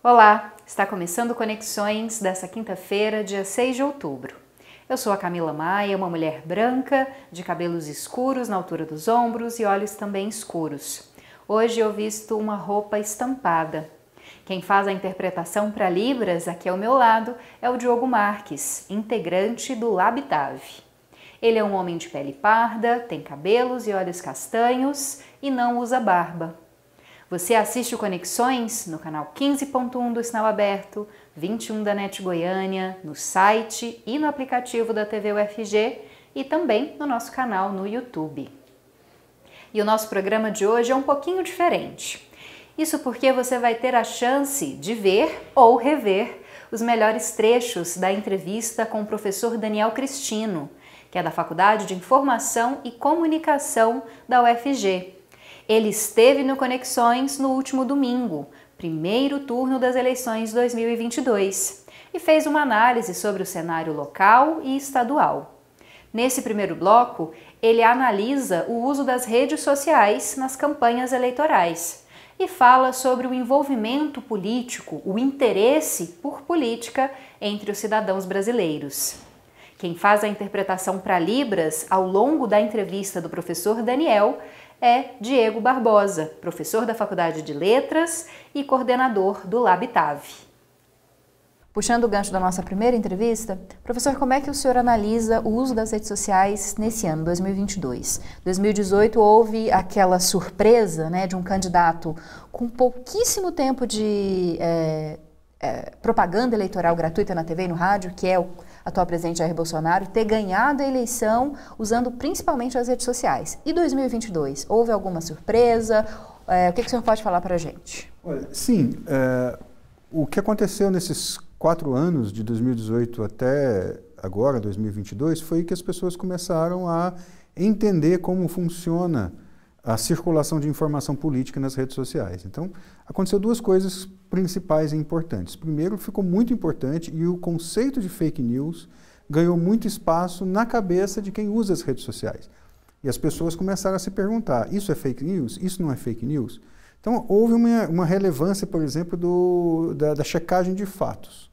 Olá, está começando Conexões dessa quinta-feira, dia 6 de outubro. Eu sou a Camila Maia, uma mulher branca, de cabelos escuros na altura dos ombros e olhos também escuros. Hoje eu visto uma roupa estampada. Quem faz a interpretação para Libras, aqui ao meu lado, é o Diogo Marques, integrante do Labitave. Ele é um homem de pele parda, tem cabelos e olhos castanhos e não usa barba. Você assiste o Conexões no canal 15.1 do Sinal Aberto, 21 da NET Goiânia, no site e no aplicativo da TV UFG e também no nosso canal no YouTube. E o nosso programa de hoje é um pouquinho diferente. Isso porque você vai ter a chance de ver ou rever os melhores trechos da entrevista com o professor Daniel Cristino, que é da Faculdade de Informação e Comunicação da UFG. Ele esteve no Conexões no último domingo, primeiro turno das eleições 2022, e fez uma análise sobre o cenário local e estadual. Nesse primeiro bloco, ele analisa o uso das redes sociais nas campanhas eleitorais e fala sobre o envolvimento político, o interesse por política entre os cidadãos brasileiros. Quem faz a interpretação para Libras ao longo da entrevista do professor Daniel é Diego Barbosa, professor da Faculdade de Letras e coordenador do Labitave. Puxando o gancho da nossa primeira entrevista, professor, como é que o senhor analisa o uso das redes sociais nesse ano, 2022? 2018 houve aquela surpresa, né, de um candidato com pouquíssimo tempo de propaganda eleitoral gratuita na TV e no rádio, que é o atual presidente Jair Bolsonaro, ter ganhado a eleição usando principalmente as redes sociais. E 2022, houve alguma surpresa? O que o senhor pode falar para a gente? Olha, sim, o que aconteceu nesses 4 anos, de 2018 até agora, 2022, foi que as pessoas começaram a entender como funciona a circulação de informação política nas redes sociais. Então, aconteceu 2 coisas principais e importantes. Primeiro, ficou muito importante e o conceito de fake news ganhou muito espaço na cabeça de quem usa as redes sociais. E as pessoas começaram a se perguntar, isso é fake news? Isso não é fake news? Então, houve uma relevância, por exemplo, da checagem de fatos.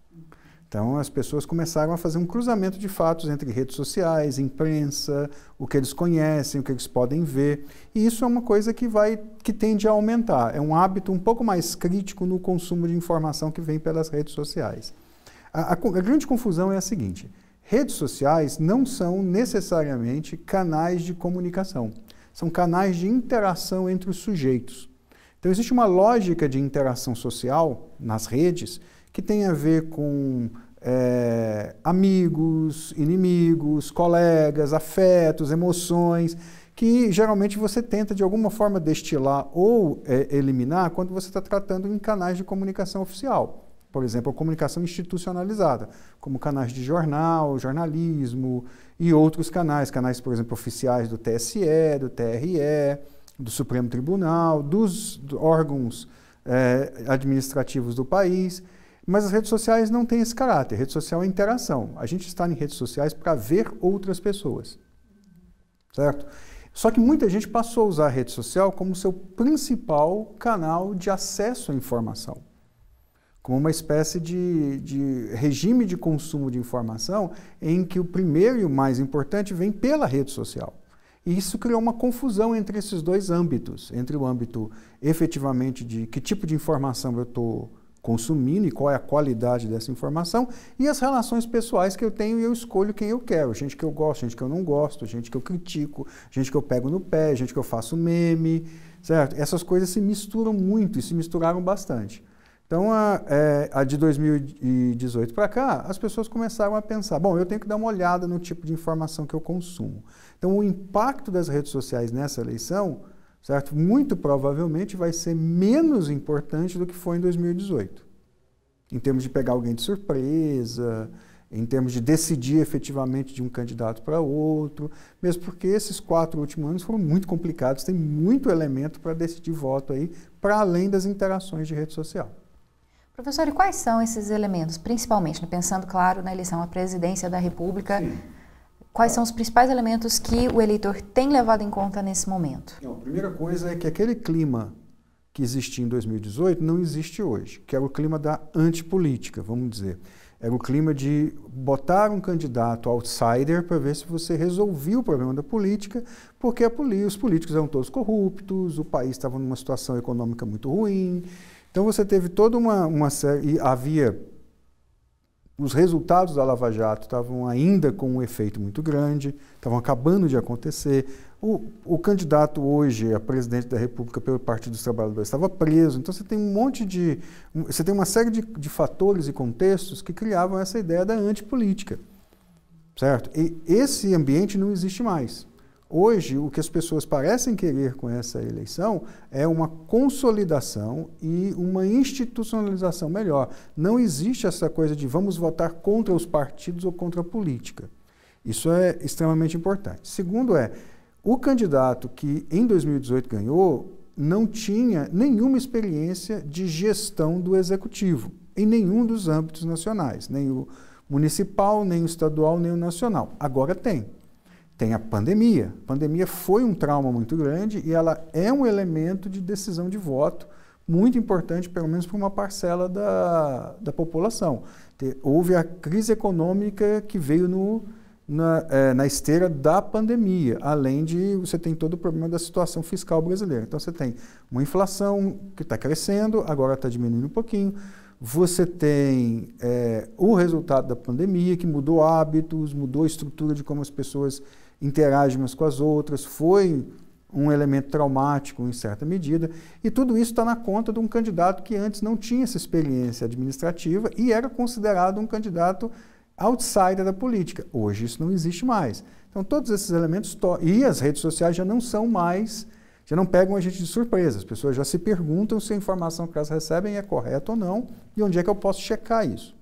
Então, as pessoas começaram a fazer um cruzamento de fatos entre redes sociais, imprensa, o que eles conhecem, o que eles podem ver. E isso é uma coisa que tende a aumentar. É um hábito um pouco mais crítico no consumo de informação que vem pelas redes sociais. A grande confusão é a seguinte: redes sociais não são necessariamente canais de comunicação. São canais de interação entre os sujeitos. Então, existe uma lógica de interação social nas redes que tem a ver com amigos, inimigos, colegas, afetos, emoções, que geralmente você tenta de alguma forma destilar ou eliminar quando você está tratando em canais de comunicação oficial. Por exemplo, a comunicação institucionalizada, como canais de jornal, jornalismo e outros canais, por exemplo, oficiais do TSE, do TRE, do Supremo Tribunal, dos órgãos administrativos do país. Mas as redes sociais não têm esse caráter. A rede social é interação. A gente está em redes sociais para ver outras pessoas. Certo? Só que muita gente passou a usar a rede social como seu principal canal de acesso à informação. Como uma espécie de regime de consumo de informação em que o primeiro e o mais importante vem pela rede social. E isso criou uma confusão entre esses 2 âmbitos. Entre o âmbito, efetivamente, de que tipo de informação eu estou consumindo e qual é a qualidade dessa informação, e as relações pessoais que eu tenho e eu escolho quem eu quero. Gente que eu gosto, gente que eu não gosto, gente que eu critico, gente que eu pego no pé, gente que eu faço meme, certo? Essas coisas se misturam muito e se misturaram bastante. Então, a de 2018 para cá, as pessoas começaram a pensar, bom, eu tenho que dar uma olhada no tipo de informação que eu consumo. Então, o impacto das redes sociais nessa eleição, certo? Muito provavelmente vai ser menos importante do que foi em 2018. Em termos de pegar alguém de surpresa, em termos de decidir efetivamente de um candidato para outro, mesmo porque esses 4 últimos anos foram muito complicados, tem muito elemento para decidir voto aí, para além das interações de rede social. Professor, e quais são esses elementos, principalmente, pensando, claro, na eleição à presidência da República? Sim. Quais são os principais elementos que o eleitor tem levado em conta nesse momento? A primeira coisa é que aquele clima que existia em 2018 não existe hoje, que era o clima da antipolítica, vamos dizer. Era o clima de botar um candidato outsider para ver se você resolvia o problema da política, porque os políticos eram todos corruptos, o país estava numa situação econômica muito ruim. Então você teve toda uma série, e havia os resultados da Lava Jato estavam ainda com um efeito muito grande, estavam acabando de acontecer. O candidato hoje a presidente da República pelo Partido dos Trabalhadores estava preso. Então você tem você tem uma série de fatores e contextos que criavam essa ideia da antipolítica, certo? E esse ambiente não existe mais. Hoje, o que as pessoas parecem querer com essa eleição é uma consolidação e uma institucionalização melhor. Não existe essa coisa de vamos votar contra os partidos ou contra a política. Isso é extremamente importante. Segundo o candidato que em 2018 ganhou não tinha nenhuma experiência de gestão do executivo em nenhum dos âmbitos nacionais, nem o municipal, nem o estadual, nem o nacional. Agora tem. Tem a pandemia. A pandemia foi um trauma muito grande e ela é um elemento de decisão de voto muito importante, pelo menos para uma parcela da população. Houve a crise econômica que veio na esteira da pandemia, além de você tem todo o problema da situação fiscal brasileira. Então você tem uma inflação que está crescendo, agora está diminuindo um pouquinho. Você tem o resultado da pandemia, que mudou hábitos, mudou a estrutura de como as pessoas interagem umas com as outras, foi um elemento traumático em certa medida, e tudo isso está na conta de um candidato que antes não tinha essa experiência administrativa e era considerado um candidato outsider da política. Hoje isso não existe mais. Então todos esses elementos, e as redes sociais já não são mais, já não pegam a gente de surpresa, as pessoas já se perguntam se a informação que elas recebem é correta ou não, e onde é que eu posso checar isso.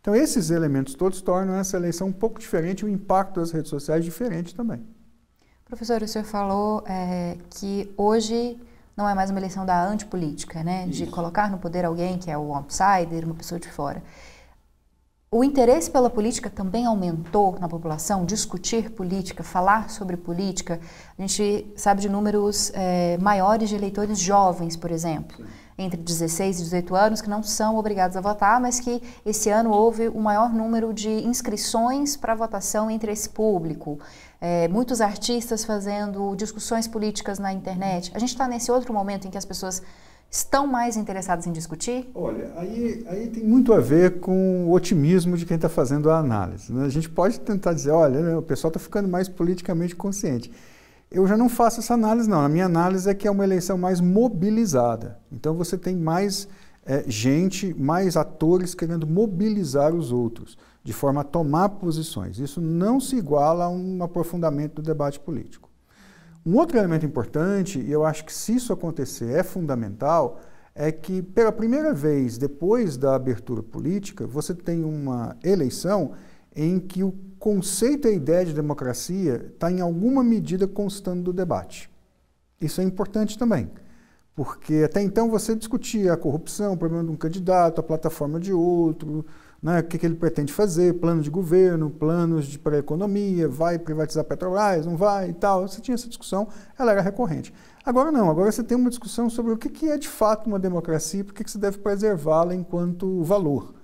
Então, esses elementos todos tornam essa eleição um pouco diferente, o impacto das redes sociais diferente também. Professor, o senhor falou que hoje não é mais uma eleição da antipolítica, né? De colocar no poder alguém que é o outsider, uma pessoa de fora. O interesse pela política também aumentou na população? Discutir política, falar sobre política? A gente sabe de números maiores de eleitores jovens, por exemplo. Sim. Entre 16 e 18 anos, que não são obrigados a votar, mas que esse ano houve o maior número de inscrições para votação entre esse público. Muitos artistas fazendo discussões políticas na internet. A gente está nesse outro momento em que as pessoas estão mais interessadas em discutir? Olha, aí tem muito a ver com o otimismo de quem está fazendo a análise, né? A gente pode tentar dizer, olha, né, o pessoal está ficando mais politicamente consciente. Eu já não faço essa análise, não. A minha análise é que é uma eleição mais mobilizada. Então você tem mais gente, mais atores querendo mobilizar os outros, de forma a tomar posições. Isso não se iguala a um aprofundamento do debate político. Um outro elemento importante, e eu acho que se isso acontecer é fundamental, é que pela primeira vez depois da abertura política, você tem uma eleição em que o conceito e a ideia de democracia está em alguma medida constando do debate. Isso é importante também, porque até então você discutia a corrupção, o problema de um candidato, a plataforma de outro, né, o que ele pretende fazer, plano de governo, planos para a economia, vai privatizar a Petrobras, não vai e tal. Você tinha essa discussão, ela era recorrente. Agora não, agora você tem uma discussão sobre o que é de fato uma democracia e por que você deve preservá-la enquanto valor.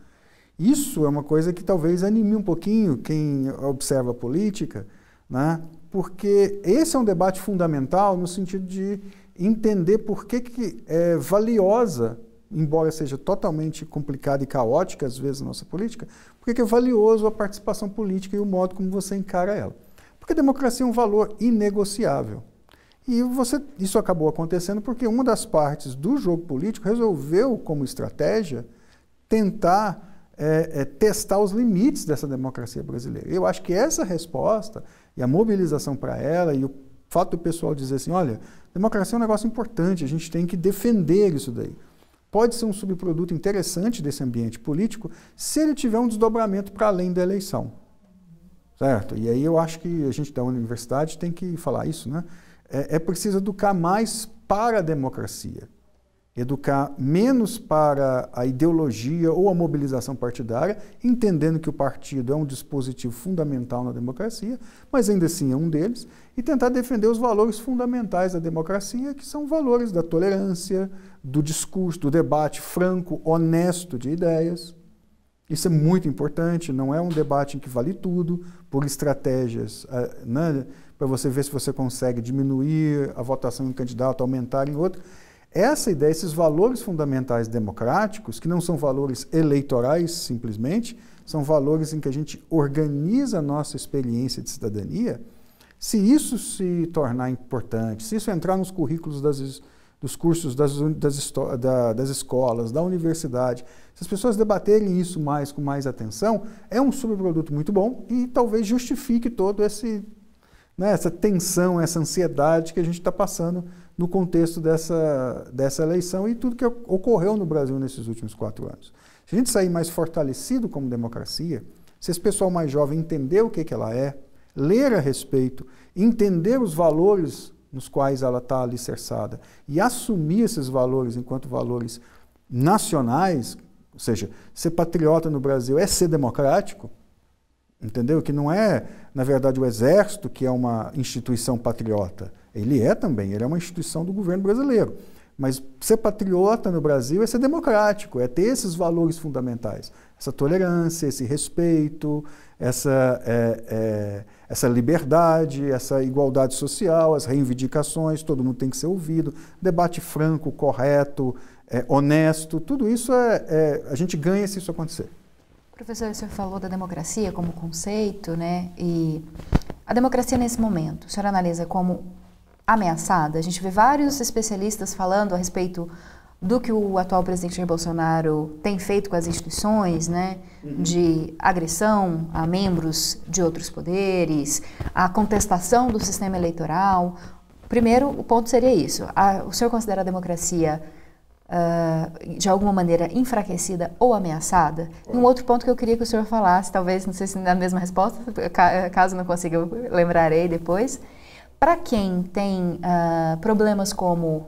Isso é uma coisa que talvez anime um pouquinho quem observa a política, né? Porque esse é um debate fundamental no sentido de entender por que é valiosa, embora seja totalmente complicada e caótica às vezes a nossa política, por que é valioso a participação política e o modo como você encara ela. Porque a democracia é um valor inegociável. E isso acabou acontecendo porque uma das partes do jogo político resolveu, como estratégia, tentar testar os limites dessa democracia brasileira. Eu acho que essa resposta e a mobilização para ela e o fato do pessoal dizer assim, olha, democracia é um negócio importante, a gente tem que defender isso daí. Pode ser um subproduto interessante desse ambiente político se ele tiver um desdobramento para além da eleição. Certo? E aí eu acho que a gente da universidade tem que falar isso, né? É preciso educar mais para a democracia. educar menos para a ideologia ou a mobilização partidária, entendendo que o partido é um dispositivo fundamental na democracia, mas ainda assim é um deles, e tentar defender os valores fundamentais da democracia, que são valores da tolerância, do discurso, do debate franco, honesto de ideias. Isso é muito importante, não é um debate em que vale tudo, por estratégias, né, para você ver se você consegue diminuir a votação em um candidato, aumentar em outro. Essa ideia, esses valores fundamentais democráticos, que não são valores eleitorais simplesmente, são valores em que a gente organiza a nossa experiência de cidadania, se isso se tornar importante, se isso entrar nos currículos dos cursos das escolas, da universidade, se as pessoas debaterem isso com mais atenção, é um subproduto muito bom e talvez justifique todo essa tensão, essa ansiedade que a gente está passando no contexto dessa eleição e tudo que ocorreu no Brasil nesses últimos 4 anos. Se a gente sair mais fortalecido como democracia, se esse pessoal mais jovem entender o que ela é, ler a respeito, entender os valores nos quais ela está alicerçada e assumir esses valores enquanto valores nacionais, ou seja, ser patriota no Brasil é ser democrático, entendeu? Que não é, na verdade, o Exército que é uma instituição patriota. Ele é também, ele é uma instituição do governo brasileiro. Mas ser patriota no Brasil é ser democrático, é ter esses valores fundamentais. Essa tolerância, esse respeito, essa liberdade, essa igualdade social, as reivindicações, todo mundo tem que ser ouvido, debate franco, correto, honesto, tudo isso a gente ganha se isso acontecer. Professor, o senhor falou da democracia como conceito, né? E a democracia nesse momento, o senhor analisa como ameaçada? A gente vê vários especialistas falando a respeito do que o atual presidente Jair Bolsonaro tem feito com as instituições, né? De agressão a membros de outros poderes, a contestação do sistema eleitoral. Primeiro, o ponto seria isso. O senhor considera a democracia de alguma maneira enfraquecida ou ameaçada? E um outro ponto que eu queria que o senhor falasse, talvez, não sei se na mesma resposta, caso não consiga, eu lembrarei depois. Para quem tem problemas como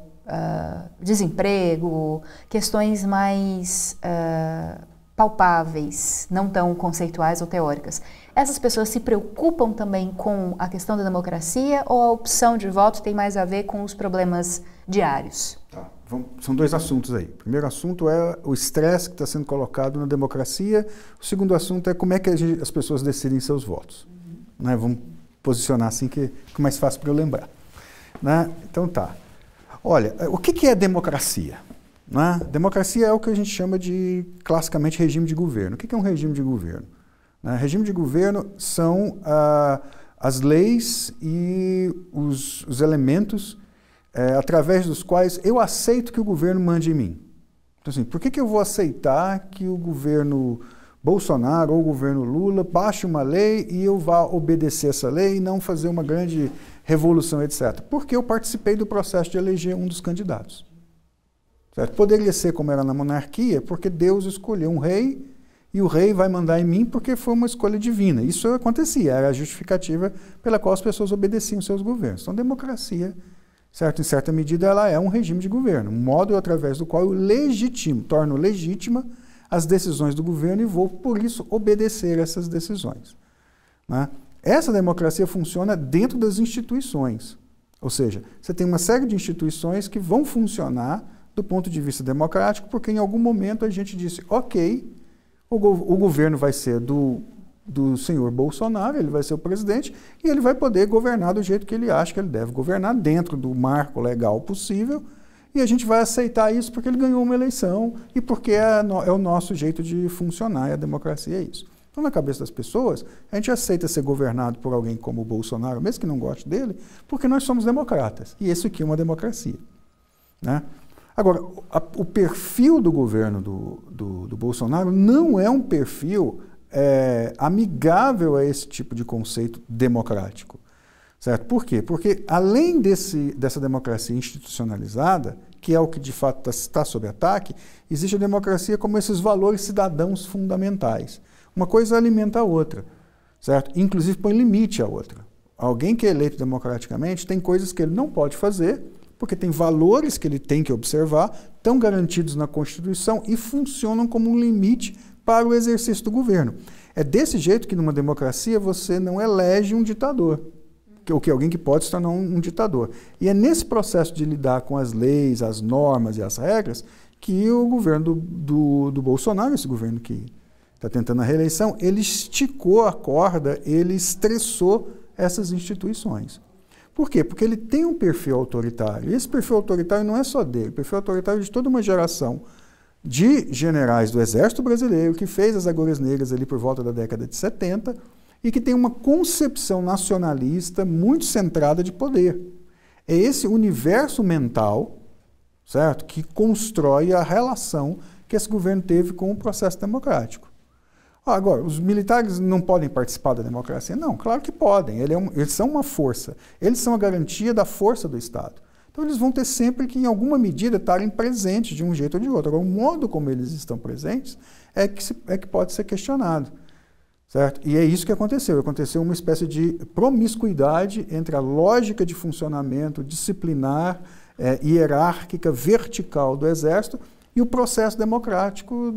desemprego, questões mais palpáveis, não tão conceituais ou teóricas, essas pessoas se preocupam também com a questão da democracia ou a opção de voto tem mais a ver com os problemas diários? Tá. São 2 assuntos aí. O primeiro assunto é o estresse que está sendo colocado na democracia. O segundo assunto é como é que as pessoas decidem seus votos. Né? Vamos posicionar assim que é mais fácil para eu lembrar. Né? Então tá. Olha, o que é democracia? Né? Democracia é o que a gente chama de, classicamente, regime de governo. O que é um regime de governo? Né? Regime de governo são as leis e os elementos através dos quais eu aceito que o governo mande em mim. Então, assim, por que eu vou aceitar que o governo Bolsonaro ou o governo Lula baixe uma lei e eu vá obedecer essa lei e não fazer uma grande revolução, etc. Porque eu participei do processo de eleger um dos candidatos. Certo? Poderia ser como era na monarquia, porque Deus escolheu um rei e o rei vai mandar em mim porque foi uma escolha divina. Isso acontecia, era a justificativa pela qual as pessoas obedeciam seus governos. Então, democracia, certo? Em certa medida, ela é um regime de governo, um modo através do qual eu torno legítima as decisões do governo e vou, por isso, obedecer essas decisões. Né? Essa democracia funciona dentro das instituições. Ou seja, você tem uma série de instituições que vão funcionar do ponto de vista democrático, porque em algum momento a gente disse, ok, o governo vai ser do senhor Bolsonaro, ele vai ser o presidente, e ele vai poder governar do jeito que ele acha que ele deve governar, dentro do marco legal possível, e a gente vai aceitar isso porque ele ganhou uma eleição e porque é o nosso jeito de funcionar, e a democracia é isso. Então, na cabeça das pessoas, a gente aceita ser governado por alguém como o Bolsonaro, mesmo que não goste dele, porque nós somos democratas, e isso aqui é uma democracia. Né? Agora, o perfil do governo do Bolsonaro não é um perfil amigável a esse tipo de conceito democrático. Certo? Por quê? Porque além dessa democracia institucionalizada, que é o que de fato está sob ataque, existe a democracia como esses valores cidadãos fundamentais. Uma coisa alimenta a outra, certo? Inclusive põe limite à outra. Alguém que é eleito democraticamente tem coisas que ele não pode fazer, porque tem valores que ele tem que observar, estão garantidos na Constituição e funcionam como um limite para o exercício do governo. É desse jeito que numa democracia você não elege um ditador, que alguém que pode se tornar um ditador. E é nesse processo de lidar com as leis, as normas e as regras que o governo do Bolsonaro, esse governo que está tentando a reeleição, ele esticou a corda, ele estressou essas instituições. Por quê? Porque ele tem um perfil autoritário. E esse perfil autoritário não é só dele, o perfil autoritário de toda uma geração de generais do Exército Brasileiro que fez as Agulhas Negras ali por volta da década de 70 e que tem uma concepção nacionalista muito centrada de poder. É esse universo mental, certo, que constrói a relação que esse governo teve com o processo democrático. Agora, os militares não podem participar da democracia? Não, claro que podem. Eles são uma força. Eles são a garantia da força do Estado. Então, eles vão ter sempre que, em alguma medida, estarem presentes de um jeito ou de outro. Agora, o modo como eles estão presentes é que pode ser questionado. Certo? E é isso que aconteceu. Aconteceu uma espécie de promiscuidade entre a lógica de funcionamento disciplinar, hierárquica, vertical do Exército e o processo democrático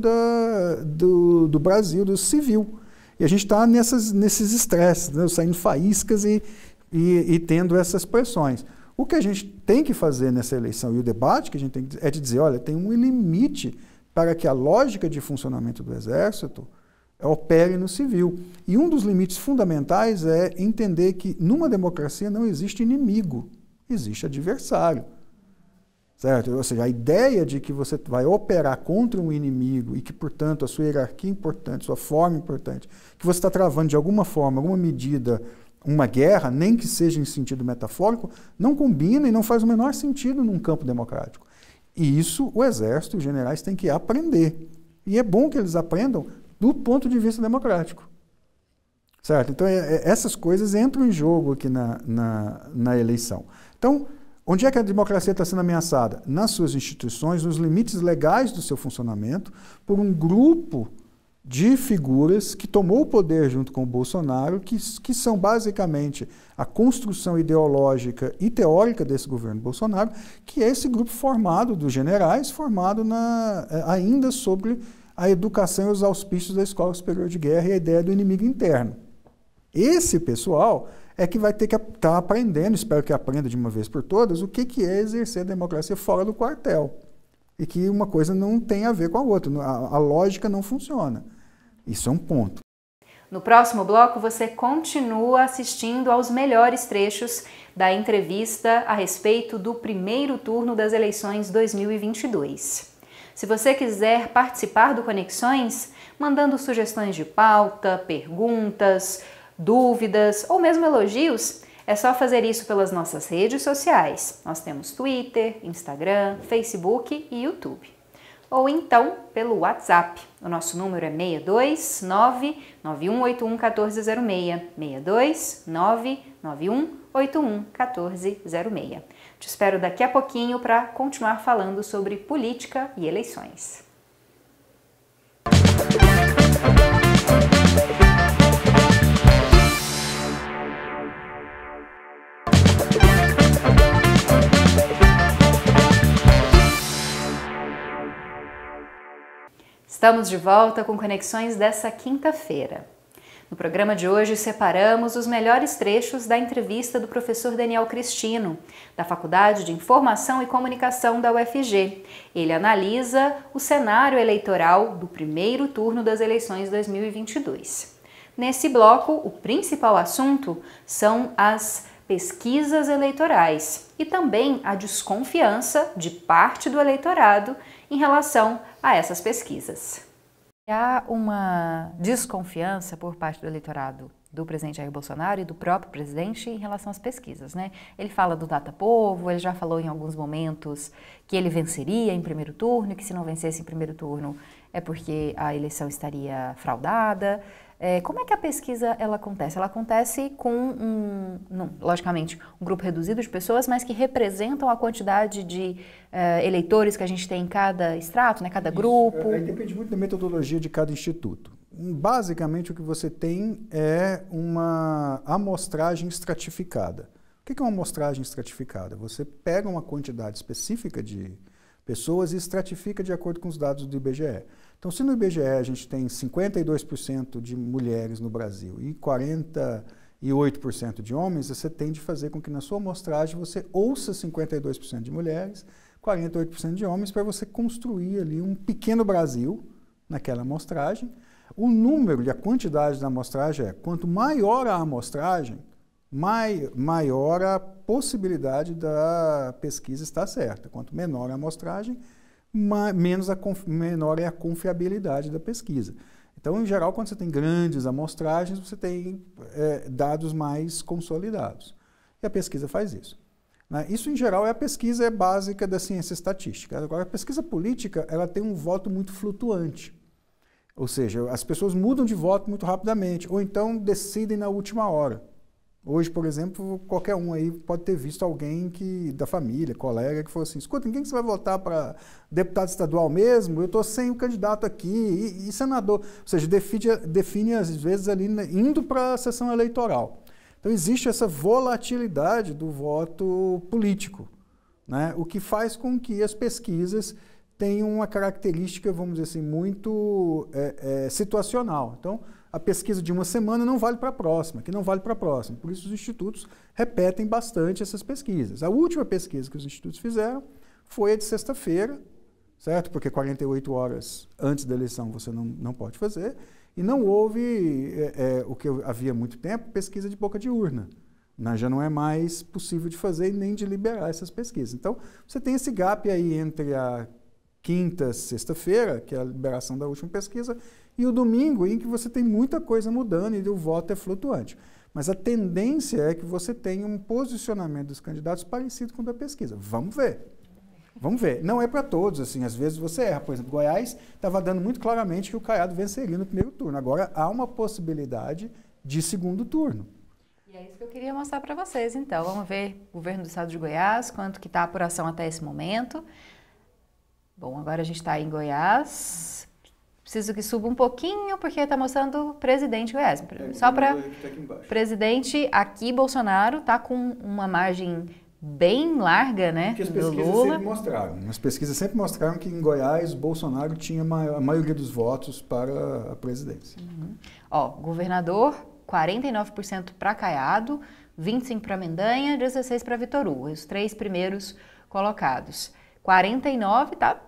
do Brasil, do civil. E a gente está nesses estresses, né, saindo faíscas e tendo essas pressões. O que a gente tem que fazer nessa eleição e o debate que a gente tem é de dizer, olha, tem um limite para que a lógica de funcionamento do Exército opere no civil. E um dos limites fundamentais é entender que numa democracia não existe inimigo, existe adversário. Certo? Ou seja, a ideia de que você vai operar contra um inimigo e que, portanto, a sua hierarquia é importante, sua forma é importante, que você está travando de alguma forma, alguma medida, uma guerra, nem que seja em sentido metafórico, não combina e não faz o menor sentido num campo democrático. E isso o Exército e os generais têm que aprender. E é bom que eles aprendam do ponto de vista democrático. Certo? Então, essas coisas entram em jogo aqui na eleição. Então, onde é que a democracia está sendo ameaçada? Nas suas instituições, nos limites legais do seu funcionamento, por um grupo de figuras que tomou o poder junto com o Bolsonaro, que são basicamente a construção ideológica e teórica desse governo Bolsonaro, que é esse grupo formado dos generais, formado ainda sobre a educação e os auspícios da Escola Superior de Guerra e a ideia do inimigo interno. Esse pessoal é que vai ter que estar aprendendo, espero que aprenda de uma vez por todas, o que é exercer a democracia fora do quartel. E que uma coisa não tem a ver com a outra, a lógica não funciona. Isso é um ponto. No próximo bloco, você continua assistindo aos melhores trechos da entrevista a respeito do primeiro turno das eleições 2022. Se você quiser participar do Conexões, mandando sugestões de pauta, perguntas, dúvidas ou mesmo elogios, é só fazer isso pelas nossas redes sociais. Nós temos Twitter, Instagram, Facebook e YouTube. Ou então pelo WhatsApp. O nosso número é 629-9181-1406. 629-9181-1406. Te espero daqui a pouquinho para continuar falando sobre política e eleições. Estamos de volta com Conexões dessa quinta-feira. No programa de hoje, separamos os melhores trechos da entrevista do professor Daniel Cristino, da Faculdade de Informação e Comunicação da UFG. Ele analisa o cenário eleitoral do primeiro turno das eleições 2022. Nesse bloco, o principal assunto são as pesquisas eleitorais e também a desconfiança de parte do eleitorado em relação a essas pesquisas. Há uma desconfiança por parte do eleitorado do presidente Jair Bolsonaro e do próprio presidente em relação às pesquisas, né? Ele fala do Datapovo, ele já falou em alguns momentos que ele venceria em primeiro turno, e que se não vencesse em primeiro turno é porque a eleição estaria fraudada. Como é que a pesquisa ela acontece? Ela acontece com logicamente, um grupo reduzido de pessoas, mas que representam a quantidade de eleitores que a gente tem em cada extrato, né, cada grupo. Aí depende muito da metodologia de cada instituto. Basicamente, o que você tem é uma amostragem estratificada. O O que é uma amostragem estratificada? Você pega uma quantidade específica de pessoas e estratifica de acordo com os dados do IBGE. Então, se no IBGE a gente tem 52% de mulheres no Brasil e 48% de homens, você tem de fazer com que na sua amostragem você ouça 52% de mulheres, 48% de homens, para você construir ali um pequeno Brasil naquela amostragem. O número e a quantidade da amostragem quanto maior a amostragem, maior a possibilidade da pesquisa estar certa. Quanto menor a amostragem, menor é a confiabilidade da pesquisa. Então, em geral, quando você tem grandes amostragens, você tem dados mais consolidados. E a pesquisa faz isso. Né? Isso, em geral, a pesquisa básica da ciência estatística. Agora, a pesquisa política ela tem um voto muito flutuante. Ou seja, as pessoas mudam de voto muito rapidamente, ou então decidem na última hora. Hoje, por exemplo, qualquer um aí pode ter visto alguém da família, colega, que falou assim, escuta, em quem você vai votar para deputado estadual mesmo? Eu estou sem o candidato aqui, e senador. Ou seja, define às vezes ali indo para a sessão eleitoral. Então existe essa volatilidade do voto político, né? O que faz com que as pesquisas tenham uma característica, vamos dizer assim, muito situacional. Então, a pesquisa de uma semana não vale para a próxima, que não vale para a próxima. Por isso, os institutos repetem bastante essas pesquisas. A última pesquisa que os institutos fizeram foi a de sexta-feira, certo? Porque 48 horas antes da eleição você não pode fazer. E não houve, o que havia há muito tempo, pesquisa de boca de urna. Já não é mais possível de fazer e nem de liberar essas pesquisas. Então, você tem esse gap aí entre a quinta, sexta-feira, que é a liberação da última pesquisa, e o domingo, em que você tem muita coisa mudando e o voto é flutuante. Mas a tendência é que você tenha um posicionamento dos candidatos parecido com o da pesquisa. Vamos ver. Vamos ver. Não é para todos, assim, às vezes você erra. Por exemplo, Goiás estava dando muito claramente que o Caiado venceria no primeiro turno. Agora, há uma possibilidade de segundo turno. E é isso que eu queria mostrar para vocês, então. Vamos ver o governo do estado de Goiás, quanto que está a apuração até esse momento. Bom, agora a gente está em Goiás. Preciso que suba um pouquinho, porque está mostrando o presidente de Goiás. Só para presidente, aqui Bolsonaro está com uma margem bem larga, né? Que as pesquisas sempre mostraram. As pesquisas sempre mostraram que em Goiás, Bolsonaro tinha a maioria dos votos para a presidência. Uhum. Ó, governador, 49% para Caiado, 25% para Mendanha, 16% para Vitor Hugo. Os três primeiros colocados. 49%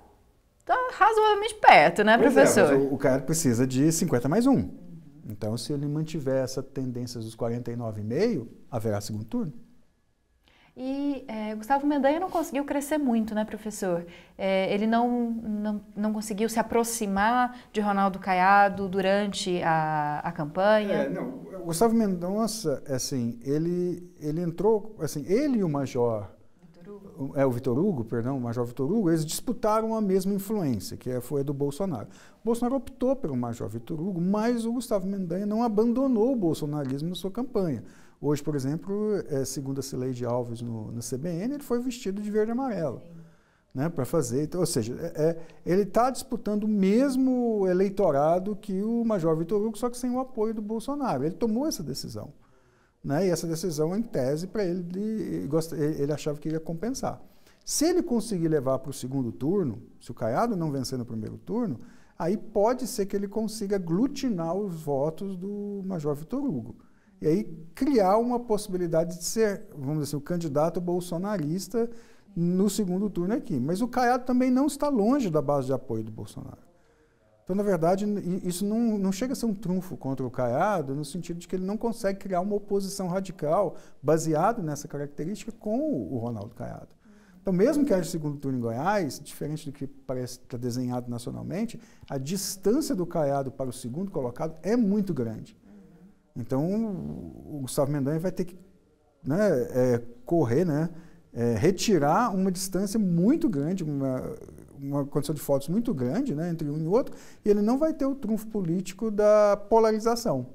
está razoavelmente perto, né, professor? Mas o Caiado precisa de 50+1. Então, se ele mantiver essa tendência dos 49,5, haverá segundo turno. E Gustavo Mendanha não conseguiu crescer muito, né, professor? Ele não conseguiu se aproximar de Ronaldo Caiado durante a campanha? O Gustavo Mendonça, assim, ele entrou, assim, ele e o Major... o Vitor Hugo, o Major Vitor Hugo, eles disputaram a mesma influência, que foi a do Bolsonaro. O Bolsonaro optou pelo Major Vitor Hugo, mas o Gustavo Mendanha não abandonou o bolsonarismo na sua campanha. Hoje, por exemplo, segundo a Cileide Alves na CBN, ele foi vestido de verde e amarelo, né, para fazer. Então, ou seja, ele está disputando o mesmo eleitorado que o Major Vitor Hugo, só que sem o apoio do Bolsonaro. Ele tomou essa decisão. Né? E essa decisão, em tese, para ele achava que ia compensar. Se ele conseguir levar para o segundo turno, se o Caiado não vencer no primeiro turno, aí pode ser que ele consiga aglutinar os votos do Major Vitor Hugo. E aí criar uma possibilidade de ser, vamos dizer assim, o candidato bolsonarista no segundo turno aqui. Mas o Caiado também não está longe da base de apoio do Bolsonaro. Então, na verdade, isso não chega a ser um trunfo contra o Caiado, no sentido de que ele não consegue criar uma oposição radical baseada nessa característica com o Ronaldo Caiado. Então, mesmo que haja segundo turno em Goiás, diferente do que parece estar desenhado nacionalmente, a distância do Caiado para o segundo colocado é muito grande. Então, o Gustavo Mendanha vai ter que correr, retirar uma distância muito grande, uma condição de votos muito grande, né, entre um e outro, e ele não vai ter o trunfo político da polarização,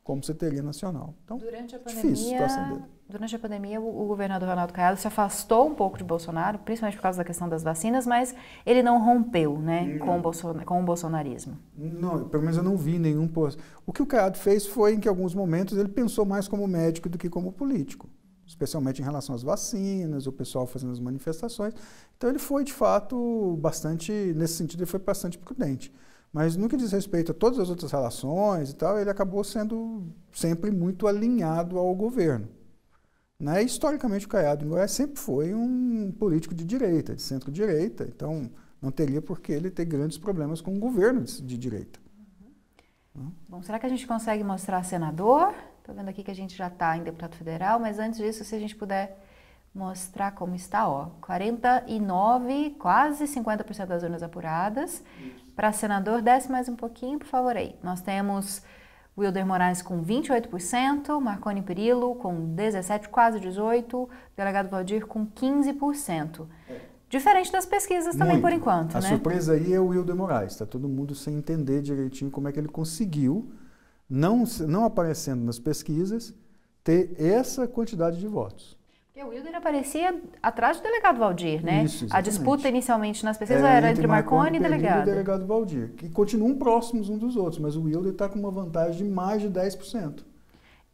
como você teria nacional. Então, difícil a situação dele. Durante a pandemia, o governador Ronaldo Caiado se afastou um pouco de Bolsonaro, principalmente por causa da questão das vacinas, mas ele não rompeu, né, com o bolsonarismo. Não, pelo menos eu não vi nenhum posto. O que o Caiado fez foi, em que, em alguns momentos, ele pensou mais como médico do que como político. especialmente em relação às vacinas, o pessoal fazendo as manifestações. Então ele foi, de fato, nesse sentido, ele foi bastante prudente. Mas no que diz respeito a todas as outras relações e tal, ele acabou sendo sempre muito alinhado ao governo. Né? Historicamente, o Caiado em Goiás sempre foi um político de direita, de centro-direita, então não teria por que ele ter grandes problemas com o governo de direita. Bom, será que a gente consegue mostrar senador? Estou vendo aqui que a gente já está em deputado federal, mas antes disso, se a gente puder mostrar como está, ó, 49, quase 50% das urnas apuradas. Para senador, desce mais um pouquinho, por favor, aí. Nós temos Wilder Moraes com 28%, Marconi Perillo com 17%, quase 18%, delegado Valdir com 15%. Diferente das pesquisas também, Muito. Por enquanto, A né? surpresa aí é o Wilder Moraes. Está todo mundo sem entender direitinho como é que ele conseguiu, não aparecendo nas pesquisas, ter essa quantidade de votos. Porque o Wilder aparecia atrás do delegado Valdir, né? Isso, a disputa inicialmente nas pesquisas era entre Marconi e delegado. E o delegado Valdir, que continuam próximos uns dos outros, mas o Wilder está com uma vantagem de mais de 10%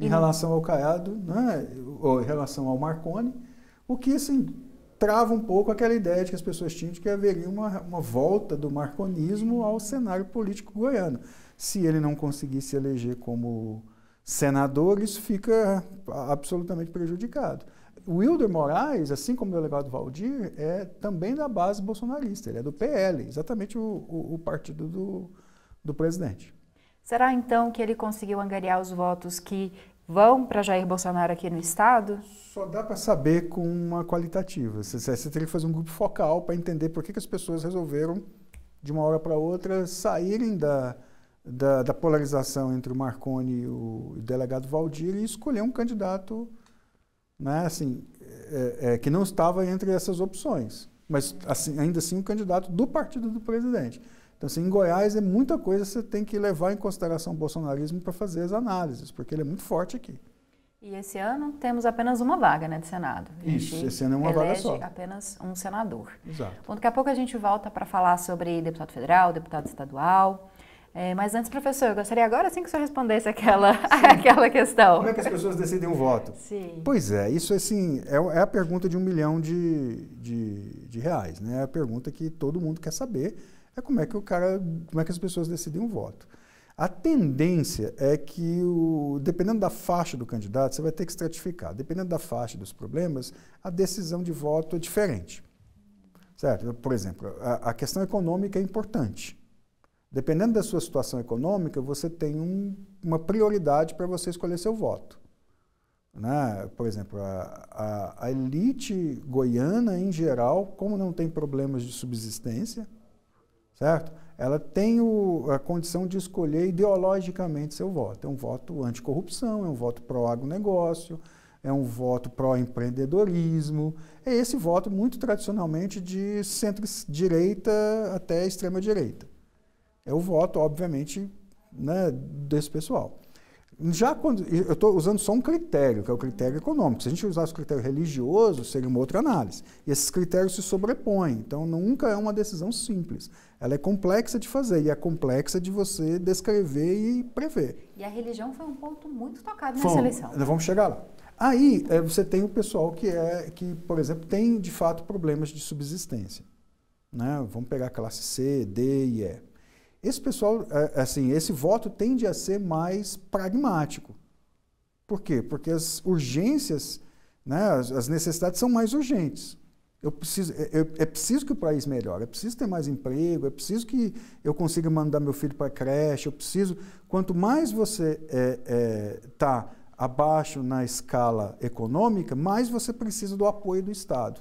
em relação ao Caiado, né? Ou em relação ao Marconi, o que, assim, trava um pouco aquela ideia de que as pessoas tinham de que haveria uma volta do marconismo ao cenário político goiano. Se ele não conseguir se eleger como senador, isso fica absolutamente prejudicado. O Wilder Moraes, assim como o delegado Valdir, é também da base bolsonarista, ele é do PL, exatamente o partido do presidente. Será então que ele conseguiu angariar os votos que vão para Jair Bolsonaro aqui no estado? Só dá para saber com uma qualitativa. Você teria que fazer um grupo focal para entender por que as pessoas resolveram, de uma hora para outra, saírem da polarização entre o Marconi e o delegado Valdir e escolher um candidato, né, assim, que não estava entre essas opções, mas assim, ainda assim um candidato do partido do presidente. Então, assim, em Goiás é muita coisa que você tem que levar em consideração o bolsonarismo para fazer as análises, porque ele é muito forte aqui. E esse ano temos apenas uma vaga, né, de Senado. Isso, esse ano é uma vaga só. Apenas um senador. Exato. Bom, daqui a pouco a gente volta para falar sobre deputado federal, deputado estadual. Mas antes, professor, eu gostaria agora sim que o senhor respondesse aquela questão. Como é que as pessoas decidem um voto? Sim. Pois é, isso assim, é a pergunta de R$1 milhão de reais, né? É a pergunta que todo mundo quer saber, como é que as pessoas decidem um voto. A tendência é que, dependendo da faixa do candidato, você vai ter que estratificar. Dependendo da faixa dos problemas, a decisão de voto é diferente. Certo? Por exemplo, a questão econômica é importante. Dependendo da sua situação econômica, você tem uma prioridade para você escolher seu voto. Né? Por exemplo, a elite goiana, em geral, como não tem problemas de subsistência, certo? Ela tem a condição de escolher ideologicamente seu voto. É um voto anticorrupção, é um voto pró-agronegócio, é um voto pró-empreendedorismo. É esse voto, muito tradicionalmente, de centro-direita até extrema-direita. É o voto, obviamente, né, desse pessoal. Já quando eu estou usando só um critério, que é o critério econômico. Se a gente usasse o critério religioso, seria uma outra análise. E esses critérios se sobrepõem. Então, nunca é uma decisão simples. Ela é complexa de fazer e é complexa de você descrever e prever. E a religião foi um ponto muito tocado nessa eleição. Vamos chegar lá. Aí, você tem o pessoal que, por exemplo, tem, de fato, problemas de subsistência. Né? Vamos pegar a classe C, D e E. Esse pessoal, assim, esse voto tende a ser mais pragmático. Por quê? Porque as urgências, né, as necessidades são mais urgentes. É preciso que o país melhore, é preciso ter mais emprego, é preciso que eu consiga mandar meu filho para a creche, quanto mais você está abaixo na escala econômica, mais você precisa do apoio do Estado.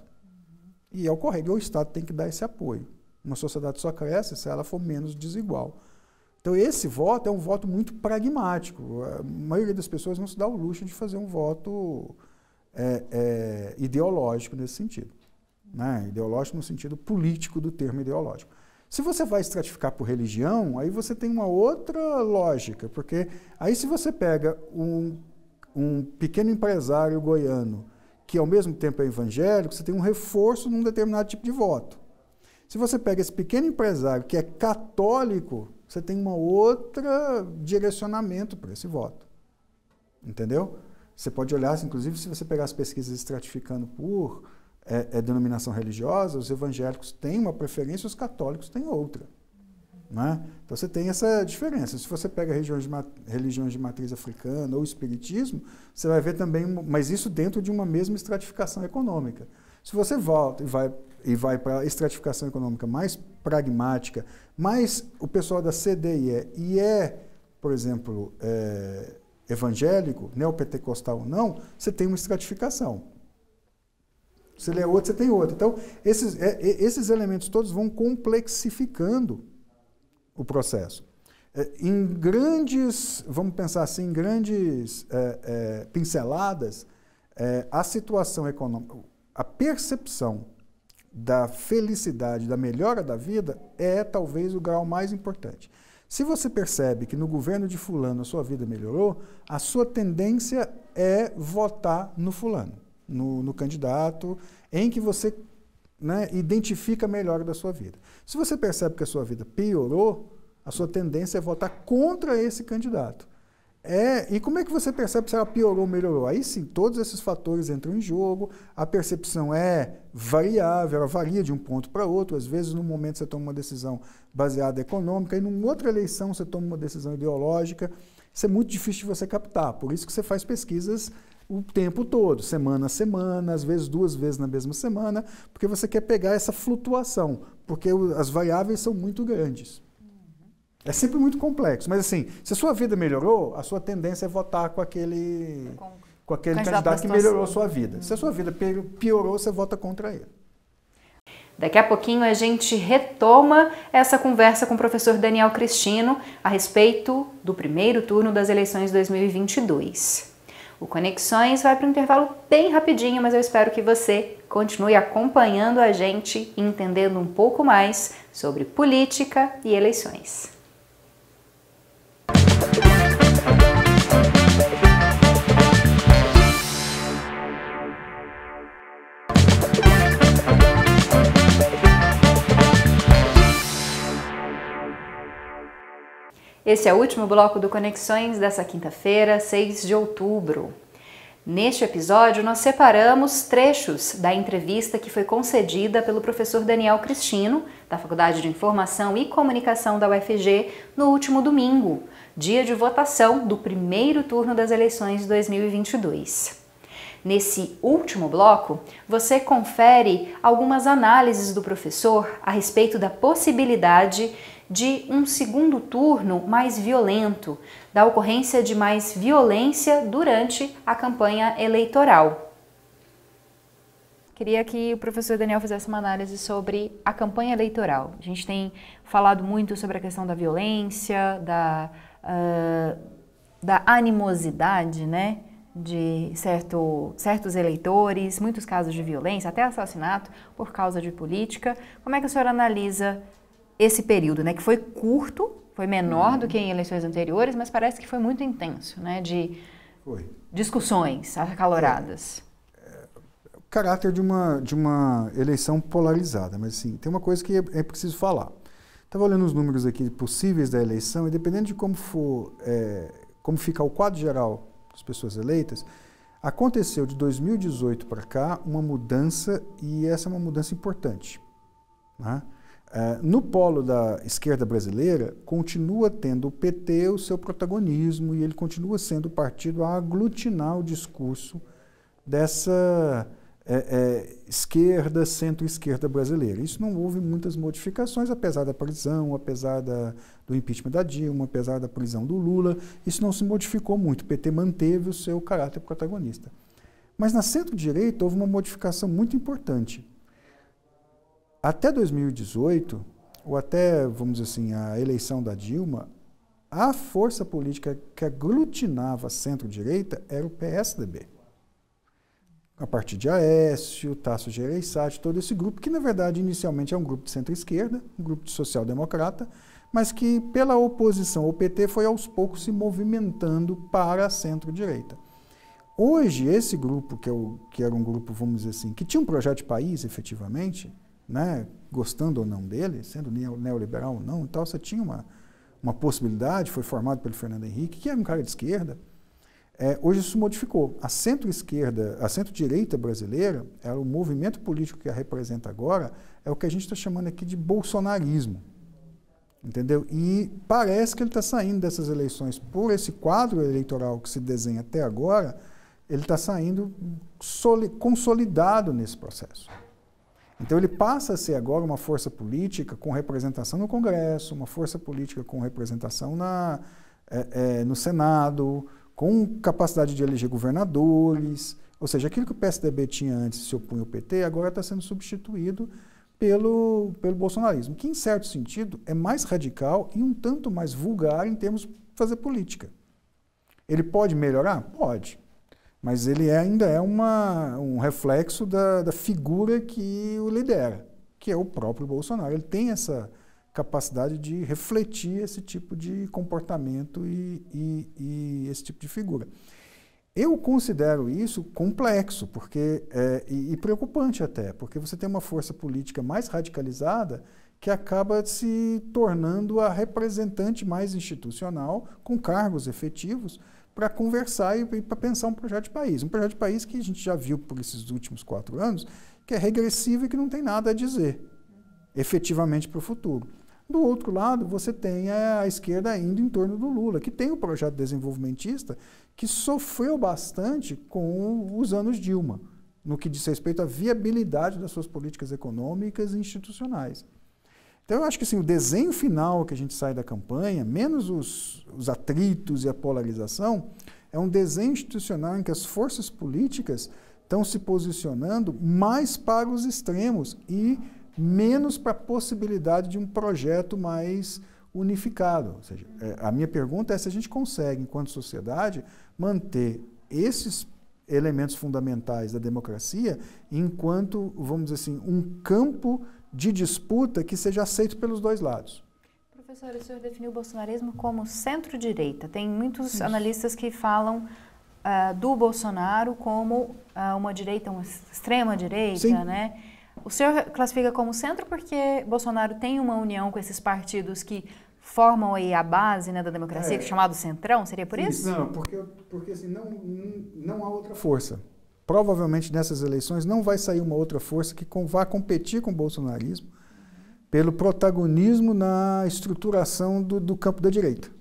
E é o correto, o Estado tem que dar esse apoio. Uma sociedade só cresce se ela for menos desigual. Então, esse voto é um voto muito pragmático. A maioria das pessoas não se dá o luxo de fazer um voto ideológico nesse sentido. Né? Ideológico no sentido político do termo ideológico. Se você vai estratificar por religião, aí você tem uma outra lógica, porque aí se você pega um pequeno empresário goiano, que ao mesmo tempo é evangélico, você tem um reforço num determinado tipo de voto. Se você pega esse pequeno empresário que é católico, você tem uma outra direcionamento para esse voto. Entendeu? Você pode olhar, inclusive, se você pegar as pesquisas estratificando por denominação religiosa, os evangélicos têm uma preferência, os católicos têm outra. Né? Então você tem essa diferença. Se você pega religiões de matriz africana ou espiritismo, você vai ver também, mas isso dentro de uma mesma estratificação econômica. Se você volta e vai para a estratificação econômica mais pragmática, mais o pessoal da CDE e por exemplo, evangélico, neopentecostal ou não, você tem uma estratificação. Se ele é outro, você tem outro. Então, esses elementos todos vão complexificando o processo. Em grandes, vamos pensar assim, em grandes pinceladas, a situação econômica, a percepção da felicidade, da melhora da vida, é talvez o grau mais importante. Se você percebe que no governo de fulano a sua vida melhorou, a sua tendência é votar no fulano, no candidato em que você, né, identifica a melhora da sua vida. Se você percebe que a sua vida piorou, a sua tendência é votar contra esse candidato. E como é que você percebe se ela piorou ou melhorou? Aí sim, todos esses fatores entram em jogo, a percepção é variável, ela varia de um ponto para outro, às vezes num momento você toma uma decisão baseada em econômica, e numa outra eleição você toma uma decisão ideológica. Isso é muito difícil de você captar, por isso que você faz pesquisas o tempo todo, semana a semana, às vezes 2 vezes na mesma semana, porque você quer pegar essa flutuação, porque as variáveis são muito grandes. É sempre muito complexo, mas assim, se a sua vida melhorou, a sua tendência é votar com aquele candidato que melhorou a sua vida. Se a sua vida piorou, você vota contra ele. Daqui a pouquinho a gente retoma essa conversa com o professor Daniel Cristino a respeito do primeiro turno das eleições 2022. O Conexões vai para um intervalo bem rapidinho, mas eu espero que você continue acompanhando a gente e entendendo um pouco mais sobre política e eleições. Esse é o último bloco do Conexões dessa quinta-feira, 6 de outubro. Neste episódio, nós separamos trechos da entrevista que foi concedida pelo professor Daniel Cristino, da Faculdade de Informação e Comunicação da UFG, no último domingo, dia de votação do primeiro turno das eleições de 2022. Nesse último bloco, você confere algumas análises do professor a respeito da possibilidade de um segundo turno mais violento, da ocorrência de mais violência durante a campanha eleitoral. Queria que o professor Daniel fizesse uma análise sobre a campanha eleitoral. A gente tem falado muito sobre a questão da violência, da animosidade, né, de certos eleitores, muitos casos de violência, até assassinato por causa de política. Como é que a senhora analisa esse período, né, que foi curto, foi menor do que em eleições anteriores, mas parece que foi muito intenso, né, de discussões acaloradas. O caráter de uma eleição polarizada, mas assim, tem uma coisa que é preciso falar. Estava olhando os números aqui possíveis da eleição, e dependendo de como ficar o quadro geral das pessoas eleitas, aconteceu de 2018 para cá uma mudança, e essa é uma mudança importante, né? No polo da esquerda brasileira, continua tendo o PT o seu protagonismo e ele continua sendo o partido a aglutinar o discurso dessa esquerda, centro-esquerda brasileira. Isso não houve muitas modificações, apesar da prisão, apesar do impeachment da Dilma, apesar da prisão do Lula, isso não se modificou muito. O PT manteve o seu caráter protagonista. Mas na centro-direita houve uma modificação muito importante. Até 2018, ou até, vamos dizer assim, a eleição da Dilma, a força política que aglutinava a centro-direita era o PSDB. A partir de Aécio, Tasso Gereissati, todo esse grupo, que na verdade inicialmente é um grupo de centro-esquerda, um grupo de social-democrata, mas que pela oposição ao PT foi aos poucos se movimentando para a centro-direita. Hoje, esse grupo, que era um grupo, vamos dizer assim, que tinha um projeto de país efetivamente, né, gostando ou não dele, sendo neoliberal ou não, então você tinha uma possibilidade, foi formado pelo Fernando Henrique, que era um cara de esquerda, Hoje isso modificou. A centro-esquerda, a centro-direita brasileira, o movimento político que a representa agora, é o que a gente está chamando aqui de bolsonarismo. Entendeu? E parece que ele está saindo dessas eleições por esse quadro eleitoral que se desenha até agora, ele está saindo consolidado nesse processo. Então ele passa a ser agora uma força política com representação no Congresso, uma força política com representação no Senado, com capacidade de eleger governadores, ou seja, aquilo que o PSDB tinha antes se opunha ao PT, agora está sendo substituído pelo bolsonarismo, que em certo sentido é mais radical e um tanto mais vulgar em termos de fazer política. Ele pode melhorar? Pode, mas ele ainda é um reflexo da figura que o lidera, que é o próprio Bolsonaro. Ele tem essa capacidade de refletir esse tipo de comportamento e esse tipo de figura. Eu considero isso complexo e preocupante até, porque você tem uma força política mais radicalizada que acaba se tornando a representante mais institucional, com cargos efetivos, para conversar e para pensar um projeto de país. Um projeto de país que a gente já viu por esses últimos 4 anos, que é regressivo e que não tem nada a dizer efetivamente para o futuro. Do outro lado, você tem a esquerda indo em torno do Lula, que tem o projeto desenvolvimentista que sofreu bastante com os anos Dilma, no que diz respeito à viabilidade das suas políticas econômicas e institucionais. Então, eu acho que assim, o desenho final que a gente sai da campanha, menos os atritos e a polarização, é um desenho institucional em que as forças políticas estão se posicionando mais para os extremos e menos para a possibilidade de um projeto mais unificado. Ou seja, a minha pergunta é se a gente consegue, enquanto sociedade, manter esses elementos fundamentais da democracia enquanto, vamos dizer assim, um campo de disputa que seja aceito pelos dois lados. Professor, o senhor definiu o bolsonarismo como centro-direita. Tem muitos analistas que falam do Bolsonaro como uma direita, uma extrema-direita, né? O senhor classifica como centro porque Bolsonaro tem uma união com esses partidos que formam aí a base, né, da democracia, chamado Centrão? Seria por isso? Não, porque assim, não há outra força. Provavelmente nessas eleições não vai sair uma outra força que vá competir com o bolsonarismo pelo protagonismo na estruturação do campo da direita.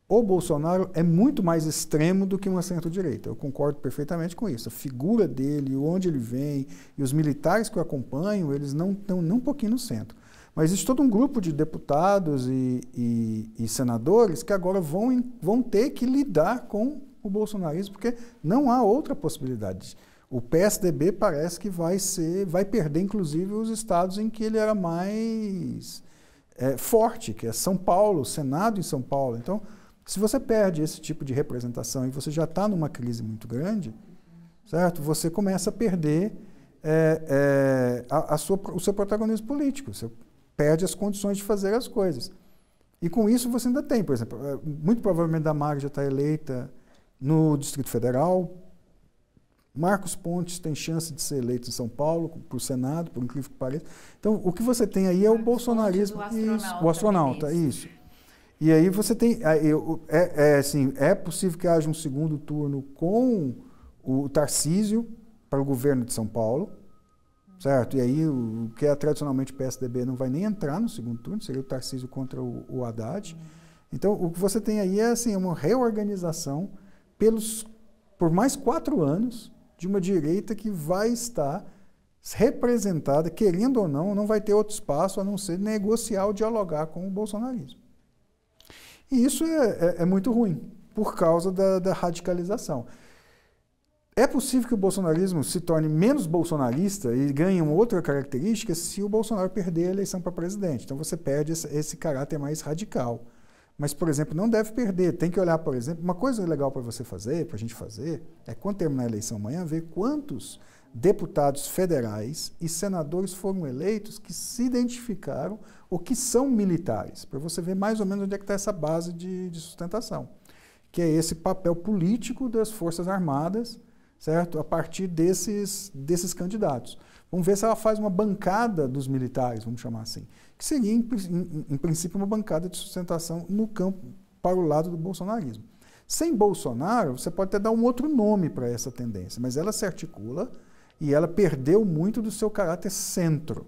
O Bolsonaro é muito mais extremo do que uma centro-direita. Eu concordo perfeitamente com isso. A figura dele, onde ele vem e os militares que o acompanham, eles não estão nem um pouquinho no centro. Mas existe todo um grupo de deputados e senadores que agora vão ter que lidar com o bolsonarismo, porque não há outra possibilidade. O PSDB parece que vai perder, inclusive, os estados em que ele era mais forte, que é São Paulo, o Senado em São Paulo. Então, se você perde esse tipo de representação e você já está numa crise muito grande, certo? Você começa a perder o seu protagonismo político, você perde as condições de fazer as coisas. E com isso você ainda tem, por exemplo, muito provavelmente Damares já está eleita no Distrito Federal, Marcos Pontes tem chance de ser eleito em São Paulo, para o Senado, por incrível que pareça. Então, o que você tem aí é o bolsonarismo. O astronauta, isso. E aí você tem, assim, é possível que haja um segundo turno com o Tarcísio para o governo de São Paulo, certo? E aí o que é tradicionalmente o PSDB não vai nem entrar no segundo turno, seria o Tarcísio contra o Haddad. Então o que você tem aí é assim, uma reorganização por mais 4 anos de uma direita que vai estar representada, querendo ou não vai ter outro espaço a não ser negociar ou dialogar com o bolsonarismo. E isso é muito ruim, por causa da radicalização. É possível que o bolsonarismo se torne menos bolsonarista e ganhe uma outra característica se o Bolsonaro perder a eleição para presidente. Então você perde esse caráter mais radical. Mas, por exemplo, não deve perder. Tem que olhar, por exemplo, uma coisa legal para você fazer, para a gente fazer, é quando terminar a eleição amanhã, ver quantos deputados federais e senadores foram eleitos que se identificaram ou que são militares, para você ver mais ou menos onde é que está essa base de sustentação, que é esse papel político das Forças Armadas, certo? A partir desses candidatos. Vamos ver se ela faz uma bancada dos militares, vamos chamar assim, que seria, em princípio, uma bancada de sustentação no campo para o lado do bolsonarismo. Sem Bolsonaro, você pode até dar um outro nome para essa tendência, mas ela se articula e ela perdeu muito do seu caráter centro.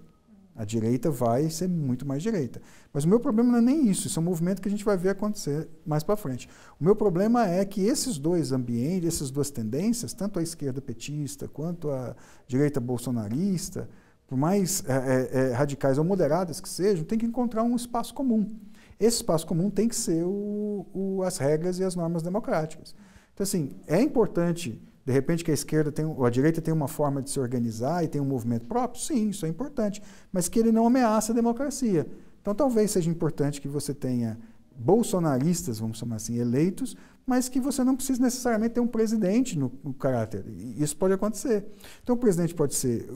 A direita vai ser muito mais direita. Mas o meu problema não é nem isso é um movimento que a gente vai ver acontecer mais para frente. O meu problema é que esses dois ambientes, essas duas tendências, tanto a esquerda petista quanto a direita bolsonarista, por mais radicais ou moderadas que sejam, tem que encontrar um espaço comum. Esse espaço comum tem que ser as regras e as normas democráticas. Então, assim, é importante, de repente, que a direita tenha uma forma de se organizar e tenha um movimento próprio? Sim, isso é importante, mas que ele não ameaça a democracia. Então, talvez seja importante que você tenha bolsonaristas, vamos chamar assim, eleitos, mas que você não precise necessariamente ter um presidente no caráter. Isso pode acontecer. Então, o presidente pode ser...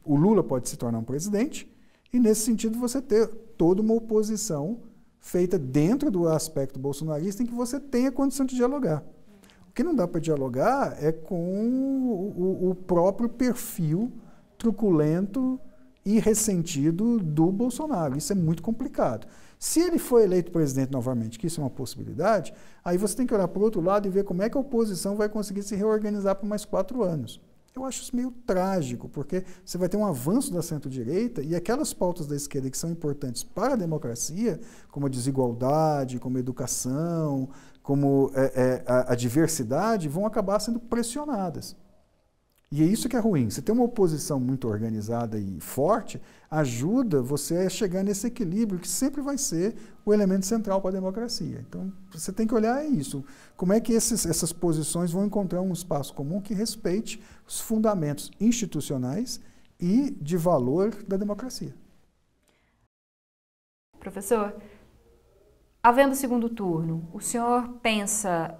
O Lula pode se tornar um presidente e, nesse sentido, você ter toda uma oposição feita dentro do aspecto bolsonarista em que você tenha condição de dialogar. O que não dá para dialogar é com o próprio perfil truculento e ressentido do Bolsonaro. Isso é muito complicado. Se ele for eleito presidente novamente, que isso é uma possibilidade, aí você tem que olhar para o outro lado e ver como é que a oposição vai conseguir se reorganizar por mais 4 anos. Eu acho isso meio trágico, porque você vai ter um avanço da centro-direita e aquelas pautas da esquerda que são importantes para a democracia, como a desigualdade, como a educação, como a diversidade, vão acabar sendo pressionadas. E é isso que é ruim. Você tem uma oposição muito organizada e forte, ajuda você a chegar nesse equilíbrio que sempre vai ser o elemento central para a democracia. Então, você tem que olhar isso. Como é que essas posições vão encontrar um espaço comum que respeite os fundamentos institucionais e de valor da democracia. Professor, havendo segundo turno, o senhor pensa,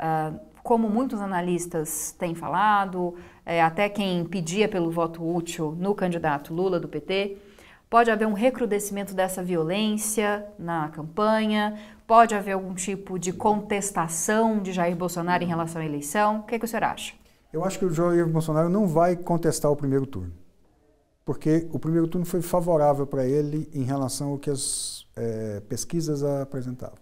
como muitos analistas têm falado, até quem pedia pelo voto útil no candidato Lula do PT, pode haver um recrudescimento dessa violência na campanha? Pode haver algum tipo de contestação de Jair Bolsonaro em relação à eleição? O que o senhor acha? Eu acho que o Jair Bolsonaro não vai contestar o primeiro turno, porque o primeiro turno foi favorável para ele em relação ao que as pesquisas apresentavam.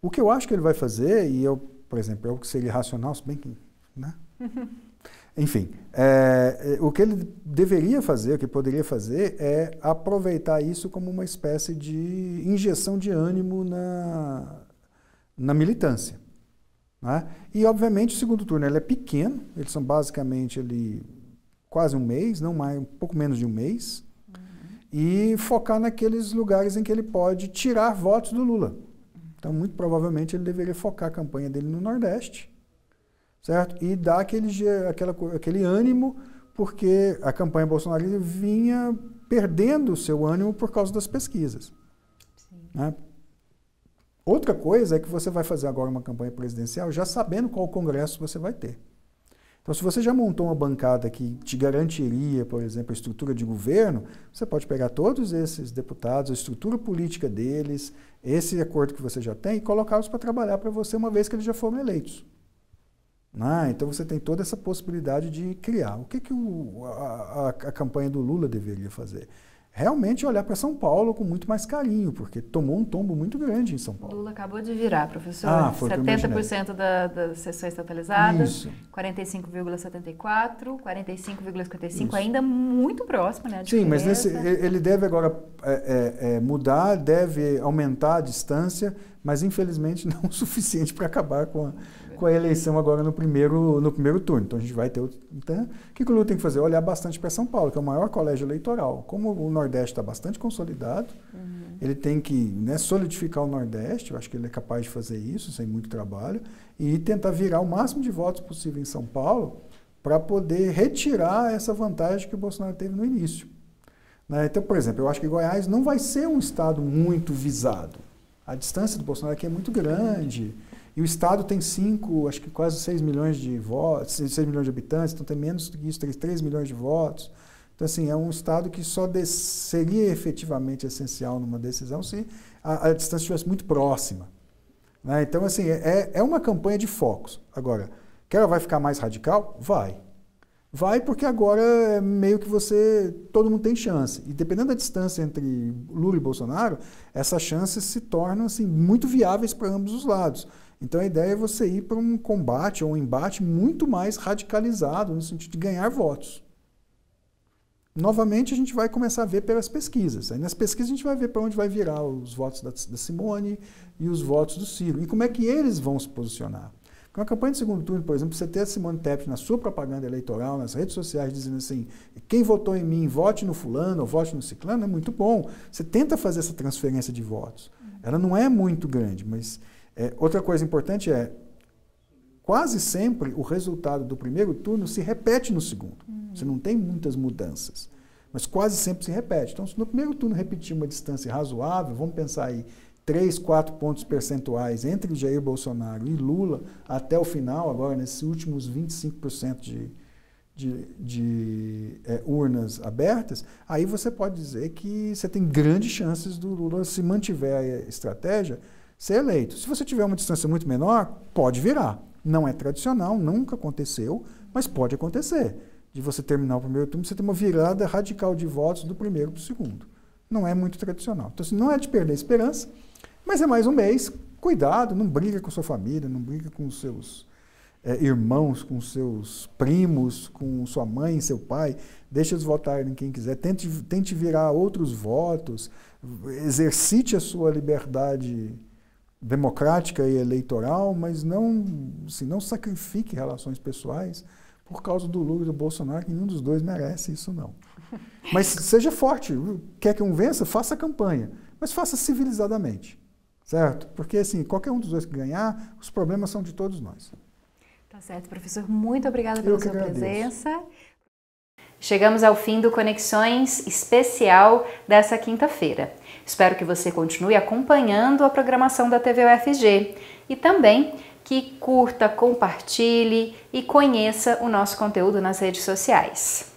O que eu acho que ele vai fazer, e eu, por exemplo, é o que seria racional, se bem que, né? Enfim, o que ele deveria fazer, o que poderia fazer, é aproveitar isso como uma espécie de injeção de ânimo na militância. Né? E, obviamente, o segundo turno ele é pequeno, eles são basicamente quase um mês, não mais, um pouco menos de um mês, e focar naqueles lugares em que ele pode tirar votos do Lula. Então, muito provavelmente, ele deveria focar a campanha dele no Nordeste, certo? E dar aquele ânimo, porque a campanha bolsonarista vinha perdendo o seu ânimo por causa das pesquisas. Né? Outra coisa é que você vai fazer agora uma campanha presidencial já sabendo qual congresso você vai ter. Então, se você já montou uma bancada que te garantiria, por exemplo, a estrutura de governo, você pode pegar todos esses deputados, a estrutura política deles, esse acordo que você já tem, e colocá-los para trabalhar para você uma vez que eles já foram eleitos. Então, você tem toda essa possibilidade de criar. O que a campanha do Lula deveria fazer? Realmente olhar para São Paulo com muito mais carinho, porque tomou um tombo muito grande em São Paulo. Lula acabou de virar, professor. Foi 70% das sessões totalizadas, Isso. 45,74%, 45,55%, ainda muito próximo, né? Sim, mas ele deve agora mudar, deve aumentar a distância, mas infelizmente não o suficiente para acabar com a eleição agora no primeiro turno. Então a gente vai ter então, o que o Lula tem que fazer? Olhar bastante para São Paulo, que é o maior colégio eleitoral. Como o Nordeste está bastante consolidado, ele tem que solidificar o Nordeste, eu acho que ele é capaz de fazer isso, sem muito trabalho, e tentar virar o máximo de votos possível em São Paulo para poder retirar essa vantagem que o Bolsonaro teve no início. Então, por exemplo, eu acho que Goiás não vai ser um estado muito visado. A distância do Bolsonaro aqui é muito grande. E o estado tem acho que quase 6 milhões de votos, 6 milhões de habitantes, então tem menos do que isso, 3 milhões de votos. Então, assim, é um estado que só seria efetivamente essencial numa decisão se a distância estivesse muito próxima. Então, assim, é uma campanha de focos. Agora, que ela vai ficar mais radical? Vai. Vai porque agora é meio que todo mundo tem chance. E dependendo da distância entre Lula e Bolsonaro, essas chances se tornam assim, muito viáveis para ambos os lados. Então a ideia é você ir para um combate ou um embate muito mais radicalizado, no sentido de ganhar votos. Novamente, a gente vai começar a ver pelas pesquisas. Aí nas pesquisas a gente vai ver para onde vai virar os votos da Simone e os votos do Ciro. E como é que eles vão se posicionar. Com a campanha de segundo turno, por exemplo, você ter a Simone Tebet na sua propaganda eleitoral, nas redes sociais, dizendo assim, quem votou em mim, vote no fulano ou vote no ciclano, é muito bom. Você tenta fazer essa transferência de votos. Ela não é muito grande, mas outra coisa importante é, quase sempre o resultado do primeiro turno se repete no segundo. Você não tem muitas mudanças, mas quase sempre se repete. Então, se no primeiro turno repetir uma distância razoável, vamos pensar aí, 3, 4 pontos percentuais entre Jair Bolsonaro e Lula até o final, agora nesses últimos 25% de urnas abertas, aí você pode dizer que você tem grandes chances do Lula, se mantiver a estratégia, ser eleito. Se você tiver uma distância muito menor, pode virar. Não é tradicional, nunca aconteceu, mas pode acontecer. De você terminar o primeiro turno, você tem uma virada radical de votos do primeiro para o segundo. Não é muito tradicional. Então, assim, não é de perder a esperança, mas é mais um mês. Cuidado, não briga com sua família, não briga com os seus irmãos, com seus primos, com sua mãe, seu pai. Deixa eles votarem quem quiser. Tente virar outros votos. Exercite a sua liberdade democrática e eleitoral, mas não sacrifique relações pessoais por causa do Lula e do Bolsonaro, que nenhum dos dois merece isso, não. Mas seja forte. Quer que um vença? Faça campanha. Mas faça civilizadamente. Certo? Porque, assim, qualquer um dos dois que ganhar, os problemas são de todos nós. Tá certo, professor. Muito obrigada pela sua presença. Chegamos ao fim do Conexões especial dessa quinta-feira. Espero que você continue acompanhando a programação da TV UFG e também que curta, compartilhe e conheça o nosso conteúdo nas redes sociais.